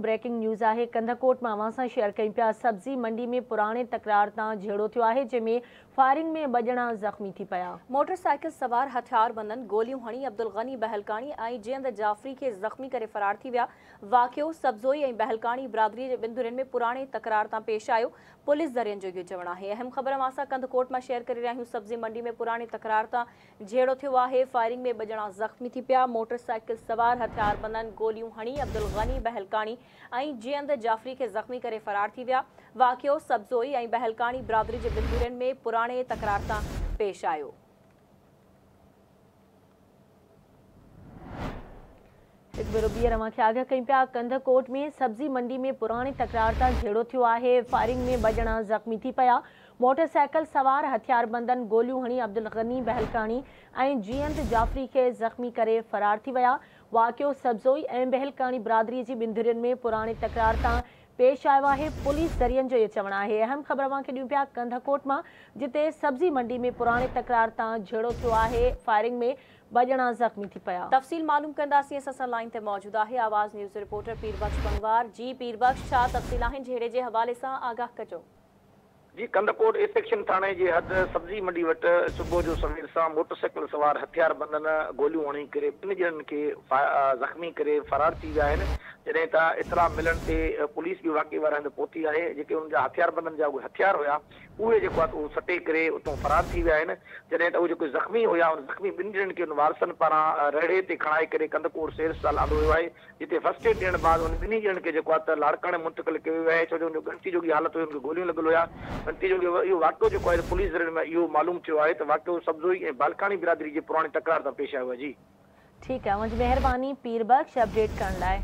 Breaking news है। कंधकोट में अवां सां शेयर कयूं पिया। सब्जी मंडी में पुराने तकरार तां झेड़ो थियो है, जंहिंमें फायरिंग में बजना ज़ख़्मी थी पिया। मोटरसाइकिल सवार हथियारबंदनि गोलियूं हणी अब्दुल गनी बहलकानी ऐं जियंद जाफ़री खे ज़ख़्मी करे फरार थी विया। वाक़ियो सब्ज़ोई ऐं बहलकानी बिरादरी जे ॿिनि धुरियुनि में पुराने तकरार तां पेश आयो। पुलिस ज़रियनि जो इहो चवणु आहे। अहम ख़बर मां असां कंधकोट मां शेयर करे रहिया आहियूं। सब्जी मंडी में पुराने तकरार तां झेड़ो थियो आहे। फायरिंग में बजना ज़ख़्मी थी पिया। मोटरसाइकिल सवार हथियारबंदनि गोलियूं हणी अब्दुल गनी बहलकानी ऐं जियंद जाफ़री खे ज़ख़्मी करे फरार थी विया। वाक़ियो सब्ज़ोई ऐं बहलकानी बिरादरी जे ॿिनि धुरियुनि में पुराने तकरार तां पेश आयो। एक भेरो ॿीहर अव्हांखे आगाह कयूं पिया। कंधकोट में सब्जी मंडी में पुराने तकरार तां झेड़ो थियो आहे। फायरिंग में बजना ज़ख़्मी थी पिया। मोटरसाइकिल सवार हथियारबंदनि गोलियूं हणी अब्दुल गनी बहलकानी ऐं जियंद जाफ़री खे ज़ख़्मी करे फरार थी विया। वाक़ियो सब्ज़ोई ऐं बहलकानी बिरादरी जी ॿिनि धुरियुनि में पुराने तकरार तां पेश आयो आहे। पुलिस ज़रियनि जो इहो चवणु आहे। अहम ख़बर अव्हांखे ॾियूं पिया कंधकोट मां, जिते सब्जी मंडी में पुराने तकरार तां झेड़ो थियो आहे। फायरिंग में बजना ज़ख़्मी थी पिया। तफ़सील मालूम कंदासीं। असां लाइन ते मौजूद आहे आवाज़ न्यूज़ रिपोर्टर पीरबख्श पंगवार। जी पीरबख्श, छा तफ़सील आहिनि झेड़े जे हवाले सां आगाह कजो। जी, कंधकोट ए सेक्शन थाने जे हद सब्जी मंडी वटि सुबुह जो सवेर सां मोटरसाइकिल सवार हथियारबंदनि गोलियूं हणी करे ॿिनि ॼणनि खे ज़ख़्मी करे फरार थी विया आहिनि। जॾहिं त इतला मिलण ते पुलिस बि वाक़ई वारनि हंधि पहुती आहे। जेके उन जा हथियारबंदनि जा उहे हथियार हुया, उहे जेको आहे उहो सटे करे उतां फरार थी विया आहिनि। जॾहिं त उहे जेके ज़ख़्मी हुया, उन ज़ख़्मी ॿिनि ॼणनि खे उन वारसनि पारां रेड़े ते खणाए करे कंधकोट सिविल अस्पताल आंदो वियो आहे, जिते फर्स्ट एड ॾियण बाद उन ॿिन्ही ॼणनि खे जेको आहे त लाड़काणे मुंतक़िल कयो वियो आहे। छो जो उन गणती जोगी हालत हुई, उनखे गोलियूं लॻल हुया। गणती जोगी इहो वाक़ियो जेको आहे पुलिस ज़रिए में इहो मालूम थियो आहे त वाक़ियो सब्ज़ोई ऐं बालकानी बिरादरी जे पुराणे तकरार तां पेश आयो आहे। जी ठीकु आहे, मुंहिंजी महिरबानी पीरबख्श अपडेट करण लाइ।